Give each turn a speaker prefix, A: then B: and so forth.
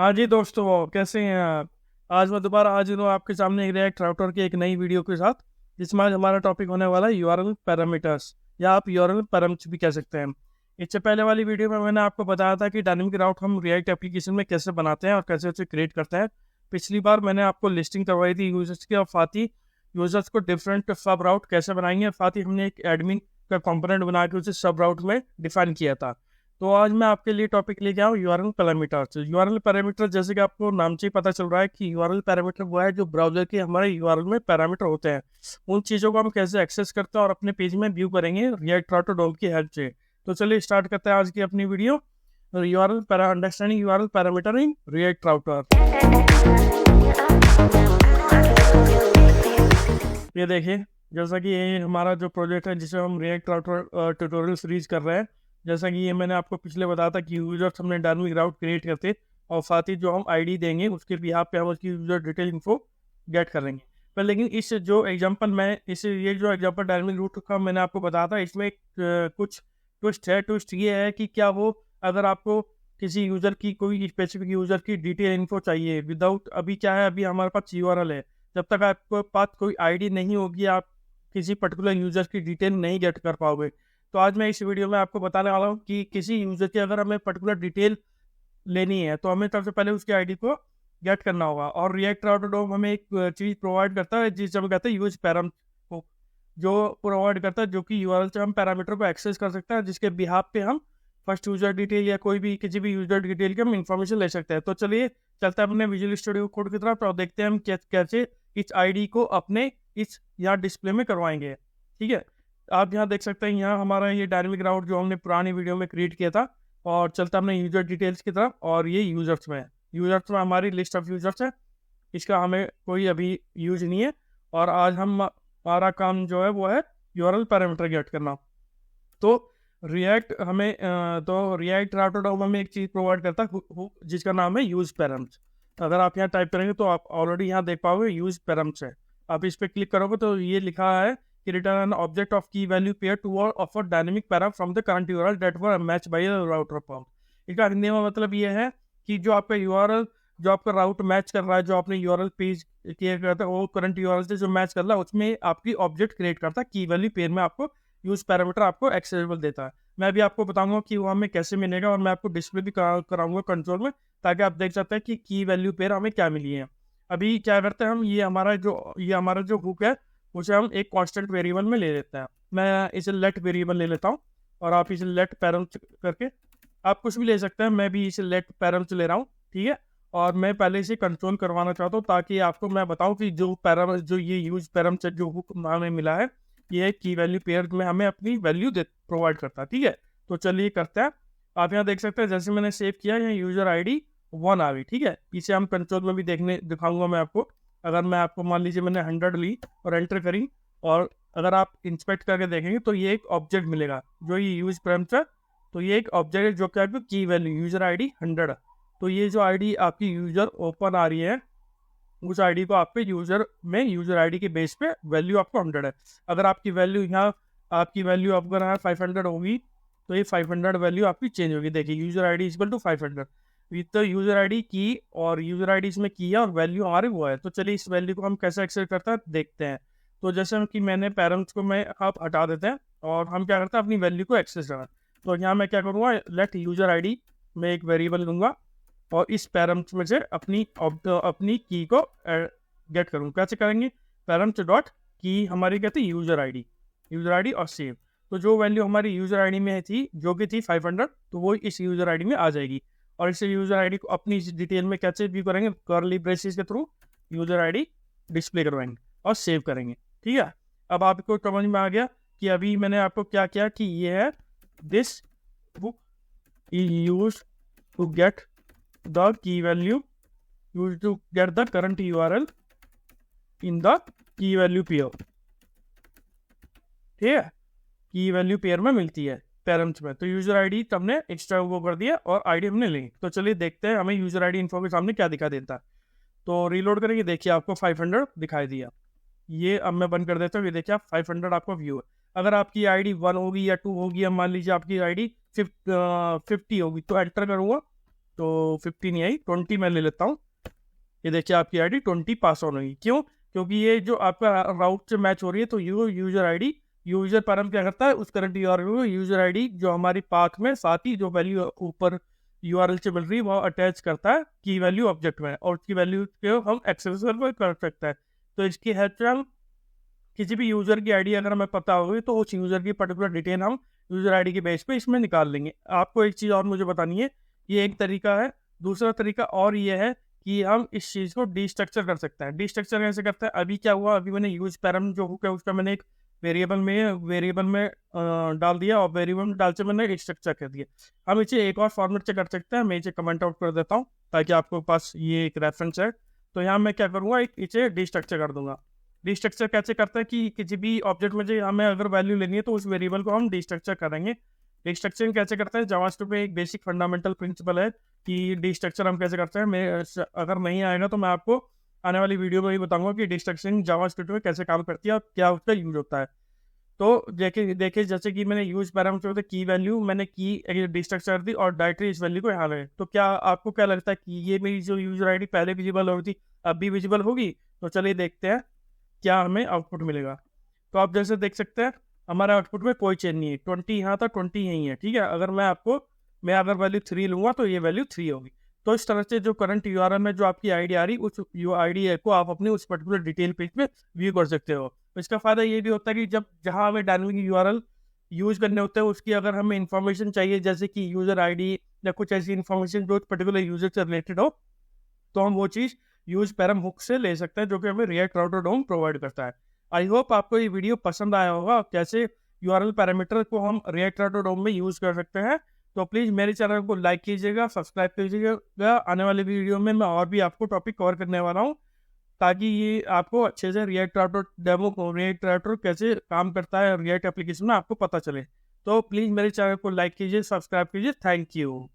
A: हाँ जी दोस्तों, कैसे हैं आप। आज मैं दोबारा हाजिर हूँ आपके सामने रिएक्ट राउटर की एक नई वीडियो के साथ, जिसमें आज हमारा टॉपिक होने वाला है यूआरएल पैरामीटर्स, या आप यूआरएल पैरामीटर्स भी कह सकते हैं। इससे पहले वाली वीडियो में मैंने आपको बताया था कि डायनेमिक राउट हम रिएक्ट एप्लीकेशन में कैसे बनाते हैं और कैसे उसे क्रिएट करते हैं। पिछली बार मैंने आपको लिस्टिंग करवाई थी यूजर्स की, और साथ ही यूजर्स को डिफरेंट सब राउट कैसे बनाएंगे, और साथ ही हमने एक एडमिन का कंपोनेंट बना के उसे सब राउट में डिफाइन किया था। तो आज मैं आपके लिए टॉपिक लेके आऊँ यूआरएल पैरामीटर। यूआरएल पैरामीटर जैसे कि आपको नाम से ही पता चल रहा है कि यूआरएल पैरामीटर वो है जो ब्राउजर के हमारे यूआरएल में पैरामीटर होते हैं। उन चीज़ों को हम कैसे एक्सेस करते हैं और अपने पेज में व्यू करेंगे रिएक्ट राउटर डॉम की हेल्प से। तो चलिए स्टार्ट करते हैं आज की अपनी video, URL understanding URL parameter in React router. ये देखिए, जैसा कि ये हमारा जो प्रोजेक्ट है जिसे हम रिएक्ट राउटर ट्यूटोरियल सीरीज कर रहे हैं। जैसा कि ये मैंने आपको पिछले बताया था कि यूजर्स हमने डायनेमिक राउट क्रिएट करते, और साथ ही जो हम आईडी देंगे उसके बिहाफ पे हम उसकी यूजर डिटेल इन्फो गेट करेंगे। पर लेकिन इस जो एग्जांपल मैं ये जो एग्जांपल डायनेमिक रूट का मैंने आपको बताया था, इसमें कुछ ट्विस्ट है। ट्विस्ट ये है कि क्या वो अगर आपको किसी यूजर की कोई स्पेसिफिक यूजर की डिटेल इन्फो चाहिए विदाउट, अभी क्या है, अभी हमारे पास यूआरएल है, जब तक आपके पास कोई आईडी नहीं होगी आप किसी पर्टिकुलर यूजर की डिटेल नहीं गेट कर पाओगे। तो आज मैं इस वीडियो में आपको बताने वाला हूँ कि किसी यूजर की अगर हमें पर्टिकुलर डिटेल लेनी है तो हमें सबसे पहले उसकी आईडी को गेट करना होगा। और रिएक्ट राउटर डॉम हमें एक चीज़ प्रोवाइड करता है जिसे हम कहते हैं यूज पैराम को, जो प्रोवाइड करता है, जो कि यूआरएल से हम पैरामीटर को एक्सेस कर सकते हैं, जिसके बिहाफ पे हम फर्स्ट यूजर डिटेल या कोई भी किसी भी यूजर डिटेल की हम इंफॉर्मेशन ले सकते हैं। तो चलिए चलते हैं अपने विजुअल स्टूडियो कोड की तरफ और देखते हैं हम कैसे इस आईडी को अपने इस यहाँ डिस्प्ले में करवाएंगे। ठीक है, आप यहाँ देख सकते हैं, यहाँ हमारा ये डायनेमिक राउट जो हमने पुरानी वीडियो में क्रिएट किया था। और चलता हमने यूजर डिटेल्स की तरफ, और ये यूजर्स में है। यूजर्स में हमारी लिस्ट ऑफ यूजर्स है, इसका हमें कोई अभी यूज नहीं है। और आज हमारा काम जो है वो है यूआरएल पैरामीटर गेट करना। तो रिएक्ट राउटर डॉम हमें एक चीज़ प्रोवाइड करता है जिसका नाम है यूज पैराम्स। अगर आप यहाँ टाइप करेंगे तो आप ऑलरेडी यहाँ देख पाओगे यूज पैराम्स है। आप इस पर क्लिक करोगे तो ये लिखा है कि रिटर्न एन ऑब्जेक्ट ऑफ की value pair two of a dynamic para from the current URL that were match by router form. इसका हिंदी में मतलब ये है कि जो आपका यूआरएल, जो आपका राउट मैच कर रहा है, जो आपने यूआरएल पेज क्रिएट करता है वो करंट यूआरएल से जो मैच कर रहा है उसमें आपकी ऑब्जेक्ट क्रिएट करता है की वैल्यू पेयर में, आपको यूज पैरामीटर आपको एक्सेसिबल देता है। मैं भी आपको बताऊंगा कि वो हमें कैसे मिलेगा, और मैं आपको डिस्प्ले भी कराऊंगा कंट्रोल में, ताकि आप देख सकते हैं कि की वैल्यू पेयर हमें क्या मिली है। अभी क्या करते हैं हम, ये हमारा जो हुक है उसे हम एक कांस्टेंट वेरिएबल में ले लेते हैं। मैं इसे लेट वेरिएबल ले लेता हूँ, और आप इसे लेट पैरम्स करके आप कुछ भी ले सकते हैं। मैं भी इसे लेट पैरम्स ले रहा हूँ, ठीक है। और मैं पहले इसे कंट्रोल करवाना चाहता हूँ ताकि आपको मैं बताऊँ कि जो ये यूज पैरम्स जो हुक हमें मिला है, ये की वैल्यू पेयर में हमें अपनी वैल्यू प्रोवाइड करता है। ठीक है, तो चलिए करते हैं। आप यहाँ देख सकते हैं जैसे मैंने सेव किया, यहाँ यूजर आईडी 1 आ गई। ठीक है, पीछे हम कंट्रोल में भी दिखाऊंगा मैं आपको। अगर मैं आपको मान लीजिए मैंने 100 ली और एंटर करी, और अगर आप इंस्पेक्ट करके देखेंगे तो ये एक ऑब्जेक्ट मिलेगा जो ये यूज पैरम्स है। तो ये एक ऑब्जेक्ट है जो कि आपकी की वैल्यू यूजर आईडी 100। तो ये जो आईडी आपकी यूजर ओपन आ रही है, उस आईडी को आपके यूजर आईडी के बेस पे वैल्यू आपको 100 है। अगर आपकी वैल्यू यहाँ आपकी वैल्यू अगर यहाँ 500 होगी तो ये 500 वैल्यू आपकी चेंज होगी। देखिए user ID equal to 500 with user ID की, और यूजर आईडी इसमें की है और वैल्यू हमारी वो है। तो चलिए इस वैल्यू को हम कैसे एक्सेस करते हैं देखते हैं। तो जैसे कि मैंने पेरेंट्स को मैं आप हटा देते हैं और हम क्या करते हैं अपनी वैल्यू को एक्सेस करना। तो यहाँ मैं क्या करूँगा, लेट यूजर आईडी में एक वेरिएबल दूंगा, और इस पैरम्स में से अपनी की को गेट करूँ। कैसे करेंगे, पैरम्स डॉट की हमारी कहते हैं यूजर आईडी और सेव। तो जो वैल्यू हमारी यूजर आईडी में थी जो कि थी 500, तो वो इस यूजर आईडी में आ जाएगी। और इस यूजर आईडी को अपनी डिटेल में कैसे भी करेंगे, कर्ली ब्रेसेस के थ्रू यूजर आईडी डिस्प्ले करवाएंगे और सेव करेंगे। ठीक है, अब आपको समझ में आ गया कि अभी मैंने आपको क्या किया कि ये है this book is used to get the key value used to get the current URL in the key value pair। ठीक है, की वैल्यू पेयर में मिलती है पैरम्स में। तो यूजर आईडी हमने एक्स्ट्रा वो कर दिया और आईडी हमने ली। तो चलिए देखते हैं हमें यूजर आईडी इन्फो के सामने क्या दिखा देता है। तो रीलोड करेंगे, देखिए आपको 500 दिखाई दिया। ये अब मैं बंद कर देता हूँ। ये देखिए 500 आपको व्यू है। अगर आपकी आईडी 1 होगी या 2 होगी, या मान लीजिए आपकी आईडी 50 होगी, तो एंटर करूँगा तो 15 नहीं आई, 20 मैं ले लेता हूँ। ये देखिए आपकी आईडी 20 पास ऑन हुई। क्यों? क्योंकि ये जो आपका राउट से मैच हो रही है, तो यूजर आईडी, यूजर पैरम क्या करता है, उस करंट यूआरएल को यूजर आईडी जो हमारी पाथ में साथ ही जो वैल्यू ऊपर यूआरएल से मिल रही है वो अटैच करता है की वैल्यू ऑब्जेक्ट में, और उसकी वैल्यू को हम एक्सेसिबल कर सकते हैं। तो इसकी हेल्प से हम किसी भी यूजर की आईडी अगर हमें पता होगी तो उस यूजर की पर्टिकुलर डिटेल हम यूजर आईडी के बेस पे इसमें निकाल लेंगे। आपको एक चीज़ और मुझे बतानी है, ये एक तरीका है। दूसरा तरीका और ये है कि हम इस चीज़ को डिस्ट्रक्चर कर सकते हैं। डिस्ट्रक्चर कैसे करते हैं? अभी क्या हुआ, अभी मैंने यूज पैरम जो हुक है उसका मैंने एक वेरिएबल में डाल दिया, और वेरिएबल में डाल से मैंने डिस्ट्रक्चर कर दिया। हम इसे एक और फॉर्मेट से कर सकते हैं। मैं इसे कमेंट आउट कर देता हूँ ताकि आपके पास ये एक रेफरेंस है। तो यहाँ मैं क्या करूँगा, इसे डिस्ट्रक्चर कर दूंगा। डिस्ट्रक्चर कैसे करते हैं कि किसी भी ऑब्जेक्ट में जो हमें अगर वैल्यू लेनी है तो उस वेरिएबल को हम डिस्ट्रक्चर करेंगे। डिस्ट्रक्चर कैसे करते हैं? जावास्क्रिप्ट में एक बेसिक फंडामेंटल प्रिंसिपल है कि डिस्ट्रक्चर हम कैसे करते हैं। मैं अगर नहीं आएगा तो मैं आपको आने वाली वीडियो में ही बताऊंगा कि डिस्ट्रक्शन जावास्क्रिप्ट में कैसे काम करती है और क्या उसका यूज होता है। तो देखिए जैसे कि मैंने यूज पैरामीटर की वैल्यू मैंने की डिस्ट्रक्चर दी और डायरेक्टली इस वैल्यू को यहाँ ले, तो क्या आपको क्या लगता है कि ये मेरी जो यूजर आईडी पहले विजिबल हो रही थी अब भी विजिबल होगी? तो चलिए देखते हैं क्या हमें आउटपुट मिलेगा। तो आप जैसे देख सकते हैं हमारे आउटपुट में कोई चेंज नहीं है, 20 यहाँ था 20 यहीं है, ठीक है। अगर मैं अगर वैल्यू 3 लूंगा तो ये वैल्यू 3 होगी। तो इस तरह से जो करंट यूआरएल में जो आपकी आईडी आ रही उस आईडी को आप अपने उस पर्टिकुलर डिटेल पेज पे व्यू कर सकते हो। तो इसका फायदा ये भी होता है कि जब जहाँ हमें डायनामिक यूआरएल यूज करने होते हैं उसकी अगर हमें इन्फॉर्मेशन चाहिए जैसे कि यूजर आईडी या कुछ ऐसी इन्फॉर्मेशन जो पर्टिकुलर यूजर से रिलेटेड हो, तो हम वो चीज़ यूज पैरम हुक से ले सकते हैं जो कि हमें रिएक्ट राउटर डोम प्रोवाइड करता है। आई होप आपको ये वीडियो पसंद आया होगा कैसे यूआरएल पैरामीटर को हम रिएक्ट राउटर डोम में यूज कर सकते हैं। तो प्लीज़ मेरे चैनल को लाइक कीजिएगा, सब्सक्राइब कीजिएगा। आने वाली वीडियो में मैं और भी आपको टॉपिक कवर करने वाला हूँ ताकि ये आपको अच्छे से रिएक्ट राउटर डेमो को रिएक्ट राउटर कैसे काम करता है रिएक्ट एप्लीकेशन में आपको पता चले। तो प्लीज़ मेरे चैनल को लाइक कीजिए, सब्सक्राइब कीजिए। Thank you.